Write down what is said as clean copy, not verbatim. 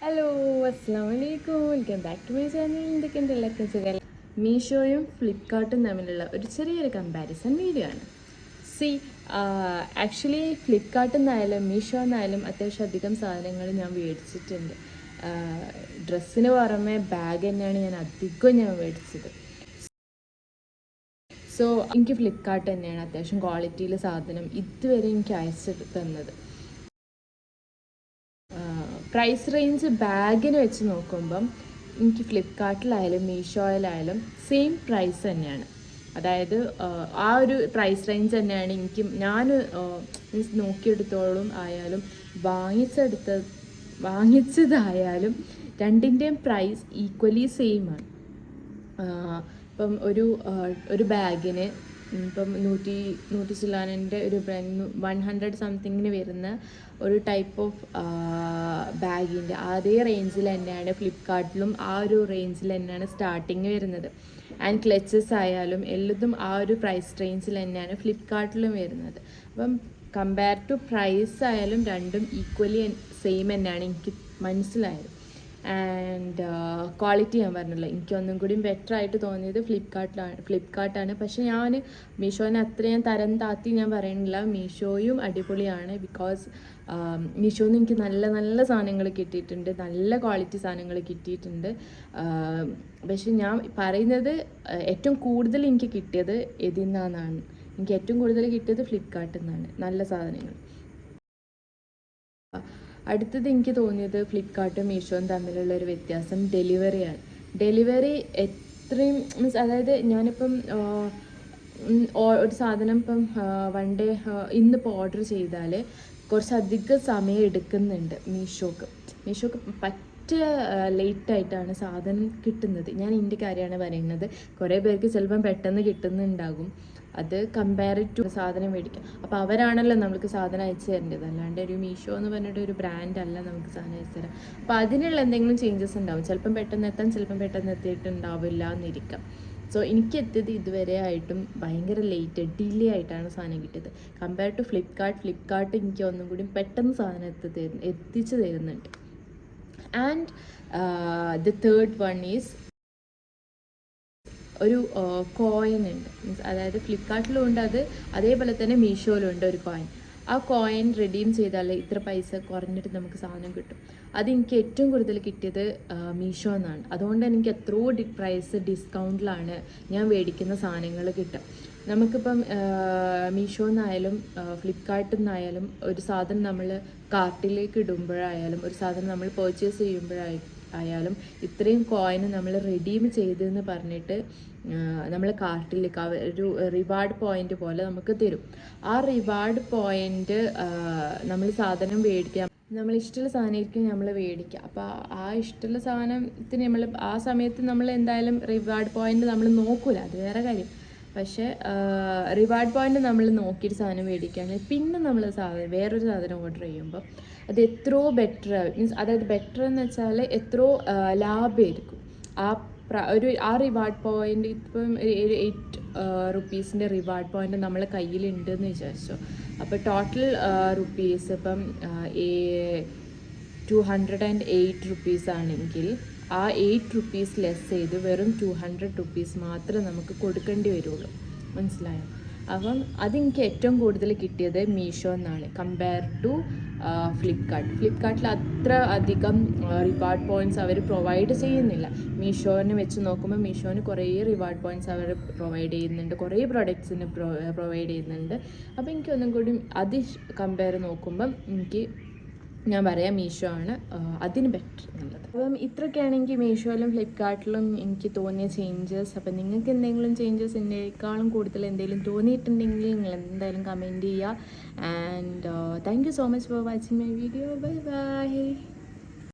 Hello, അസ്സാം വലൈക്കും. Welcome back to my channel. എന്തൊക്കെയുണ്ട് എല്ലാവർക്കും സുഖം? മീഷോയും ഫ്ലിപ്കാർട്ടും തമ്മിലുള്ള ഒരു ചെറിയൊരു കമ്പാരിസൺ വീഡിയോ ആണ്. സി ആക്ച്വലി ഫ്ലിപ്കാർട്ടിൽ നിന്നായാലും മീഷോ എന്നായാലും അത്യാവശ്യം അധികം സാധനങ്ങൾ ഞാൻ മേടിച്ചിട്ടുണ്ട്. ഡ്രസ്സിന് പുറമെ ബാഗ് തന്നെയാണ് ഞാൻ മേടിച്ചത്. സോ എനിക്ക് ഫ്ലിപ്കാർട്ട് തന്നെയാണ് അത്യാവശ്യം ക്വാളിറ്റിയിൽ സാധനം ഇതുവരെ എനിക്ക് അയച്ചു തന്നത്. പ്രൈസ് റേഞ്ച് ബാഗിന് വെച്ച് നോക്കുമ്പം എനിക്ക് ഫ്ലിപ്കാർട്ടിലായാലും മീഷോയിലായാലും സെയിം പ്രൈസ് തന്നെയാണ്. അതായത് ആ ഒരു പ്രൈസ് റേഞ്ച് തന്നെയാണ് ഞാൻ മീൻസ് നോക്കിയെടുത്തോളം ആയാലും വാങ്ങിച്ചതായാലും രണ്ടിൻ്റെയും പ്രൈസ് ഈക്വലി സെയിം ആണ്. ഇപ്പം ഒരു ബാഗിന് ഇപ്പം 100 ചില്ലാനൻ്റെ ഒരു 100 സംതിങ്ങിന് വരുന്ന ഒരു ടൈപ്പ് ഓഫ് ബാഗിൻ്റെ അതേ റേഞ്ചിൽ തന്നെയാണ് ഫ്ലിപ്കാർട്ടിലും ആ ഒരു റേഞ്ചിൽ തന്നെയാണ് സ്റ്റാർട്ടിങ് വരുന്നത്. ആൻഡ് ക്ലച്ചസ് ആയാലും എല്ലതും ആ ഒരു പ്രൈസ് റേഞ്ചിൽ തന്നെയാണ് ഫ്ലിപ്കാർട്ടിലും വരുന്നത്. അപ്പം കമ്പയർ ടു പ്രൈസ് ആയാലും രണ്ടും ഈക്വലി സെയിം തന്നെയാണ് എനിക്ക് മനസ്സിലായത്. ആൻഡ് ക്വാളിറ്റി ഞാൻ പറഞ്ഞല്ലോ, എനിക്കൊന്നും കൂടി ബെറ്റർ ആയിട്ട് തോന്നിയത് ഫ്ലിപ്കാർട്ടാണ്. പക്ഷെ ഞാൻ മീഷോനെ അത്രയും തരം താത്തി ഞാൻ പറയുന്നില്ല. മീഷോയും അടിപൊളിയാണ്. ബിക്കോസ് മീഷോന്ന് എനിക്ക് നല്ല നല്ല സാധനങ്ങൾ കിട്ടിയിട്ടുണ്ട്, നല്ല ക്വാളിറ്റി സാധനങ്ങൾ കിട്ടിയിട്ടുണ്ട്. പക്ഷെ ഞാൻ പറയുന്നത് ഏറ്റവും കൂടുതൽ എനിക്ക് കിട്ടിയത് ഇതിൽ നിന്നാണ്. എനിക്ക് ഏറ്റവും കൂടുതൽ കിട്ടിയത് ഫ്ലിപ്കാർട്ടിൽ നിന്നാണ് നല്ല സാധനങ്ങൾ. അടുത്തത് എനിക്ക് തോന്നിയത് ഫ്ലിപ്കാർട്ടും മീഷോയും തമ്മിലുള്ള ഒരു വ്യത്യാസം ഡെലിവറിയാണ്. ഡെലിവറി എത്രയും മീൻസ് അതായത് ഞാനിപ്പം ഒരു സാധനം ഇപ്പം വൺ ഡേ ഇന്നിപ്പോൾ ഓർഡർ ചെയ്താൽ കുറച്ചധികം സമയം എടുക്കുന്നുണ്ട് മീഷോക്ക് ലേറ്റായിട്ടാണ് സാധനം കിട്ടുന്നത്. ഞാൻ എൻ്റെ കാര്യമാണ് പറയുന്നത്. കുറേ പേർക്ക് ചിലപ്പം പെട്ടെന്ന് കിട്ടുന്നുണ്ടാകും. അത് കമ്പയർ ടു സാധനം മേടിക്കാം. അപ്പോൾ അവരാണല്ലോ നമുക്ക് സാധനം അയച്ചു തരേണ്ടത്, അല്ലാണ്ട് ഒരു മീഷോ എന്ന് പറഞ്ഞിട്ട് ഒരു ബ്രാൻഡ് അല്ല നമുക്ക് സാധനം അയച്ചു തരാം. അപ്പോൾ അതിനുള്ള എന്തെങ്കിലും ചേഞ്ചസ് ഉണ്ടാവും. ചിലപ്പം പെട്ടെന്ന് എത്താൻ, ചിലപ്പം പെട്ടെന്ന് എത്തിയിട്ടുണ്ടാവില്ല എന്നിരിക്കാം. സോ എനിക്ക് എത്തിയത് ഇതുവരെ ആയിട്ടും ഭയങ്കര ഡിലേ ആയിട്ടാണ് സാധനം കിട്ടിയത്. കമ്പയർ ടു ഫ്ലിപ്കാർട്ട് എനിക്ക് ഒന്നും കൂടി പെട്ടെന്ന് സാധനം എത്തിച്ചു തരുന്നുണ്ട്. And the third one is ഒരു കോയിൻ ഉണ്ട്. മീൻസ് അതായത് ഫ്ലിപ്കാർട്ടിലും ഉണ്ട് അത്, അതേപോലെ തന്നെ മീഷോയിലും ഉണ്ട് ഒരു കോയിൻ. ആ കോയിൻ റെഡീം ചെയ്താൽ ഇത്ര പൈസ കുറഞ്ഞിട്ട് നമുക്ക് സാധനം കിട്ടും. അതെനിക്ക് ഏറ്റവും കൂടുതൽ കിട്ടിയത് മീഷോ എന്നാണ്. അതുകൊണ്ട് എനിക്ക് എത്രയോ പ്രൈസ് ഡിസ്കൗണ്ടിലാണ് ഞാൻ മേടിക്കുന്ന സാധനങ്ങൾ കിട്ടുക. നമുക്കിപ്പം മീഷോ നിന്നായാലും ഫ്ലിപ്കാർട്ടിൽ നിന്നായാലും ഒരു സാധനം നമ്മൾ കാർട്ടിലേക്ക് ഇടുമ്പോഴായാലും ഒരു സാധനം നമ്മൾ പർച്ചേസ് ചെയ്യുമ്പോഴായാലും ഇത്രയും കോയിന് നമ്മൾ റെഡീം ചെയ്തെന്ന് പറഞ്ഞിട്ട് നമ്മൾ കാർട്ടിലേക്ക് ഒരു റിവാർഡ് പോയിന്റ് പോലെ നമുക്ക് തരും. ആ റിവാർഡ് പോയിന്റ് നമ്മൾ സാധനം മേടിക്കാം, നമ്മൾ ഇഷ്ടമുള്ള സാധനമായിരിക്കും നമ്മൾ മേടിക്കുക. അപ്പോൾ ആ ഇഷ്ടമുള്ള സാധനത്തിന് നമ്മൾ ആ സമയത്ത് നമ്മൾ എന്തായാലും റിവാർഡ് പോയിന്റ് നമ്മൾ നോക്കൂല, അത് വേറെ കാര്യം. പക്ഷേ റിവാർഡ് പോയിന്റ് നമ്മൾ നോക്കിയിട്ട് സാധനം മേടിക്കുകയാണെങ്കിൽ പിന്നെ നമ്മൾ വേറൊരു സാധനം ഓർഡർ ചെയ്യുമ്പോൾ അത് എത്രയോ ബെറ്റർ മീൻസ് അതായത് ബെറ്റർ എന്ന് വെച്ചാൽ എത്രയോ ലാഭമായിരിക്കും. ആ റിവാർഡ് പോയിന്റ് ഇപ്പം 8 റുപ്പീസിൻ്റെ റിവാർഡ് പോയിന്റ് നമ്മളെ കയ്യിലുണ്ടെന്ന് വിചാരിച്ചോ. അപ്പോൾ ടോട്ടൽ റുപ്പീസ് ഇപ്പം 208 റുപ്പീസ് ആണെങ്കിൽ ആ 8 റുപ്പീസ് ലെസ് ചെയ്ത് വെറും 200 റുപ്പീസ് മാത്രമേ നമുക്ക് കൊടുക്കേണ്ടി വരുള്ളൂ. മനസ്സിലായോ? അപ്പം അതെനിക്ക് ഏറ്റവും കൂടുതൽ കിട്ടിയത് മീഷോ എന്നാണ് കമ്പയർ ടു ഫ്ലിപ്കാർട്ടിൽ അത്ര അധികം റിവാർഡ് പോയിൻറ്റ്സ് അവർ പ്രൊവൈഡ് ചെയ്യുന്നില്ല. മീഷോനെ വെച്ച് നോക്കുമ്പോൾ മീഷോന് കുറേ റിവാർഡ് പോയിൻറ്റ്സ് അവർ പ്രൊവൈഡ് ചെയ്യുന്നുണ്ട്, കുറേ പ്രൊഡക്ട്സിന് പ്രൊവൈഡ് ചെയ്യുന്നുണ്ട്. അപ്പോൾ എനിക്ക് ഒന്നും കൂടി അത് കമ്പയർ നോക്കുമ്പം ഞാൻ പറയാം മീഷോ ആണ് അതിന് ബെറ്റർ എന്നുള്ളത്. അപ്പം ഇത്രയൊക്കെയാണ് എനിക്ക് മീഷോയിലും ഫ്ലിപ്കാർട്ടിലും എനിക്ക് തോന്നിയ ചേഞ്ചസ്. അപ്പം നിങ്ങൾക്ക് എന്തെങ്കിലും ചേഞ്ചസ് എന്നേക്കാളും കൂടുതൽ എന്തെങ്കിലും തോന്നിയിട്ടുണ്ടെങ്കിൽ നിങ്ങൾ എന്തായാലും കമൻറ്റ് ചെയ്യുക. And thank you so much for watching my video. Bye bye.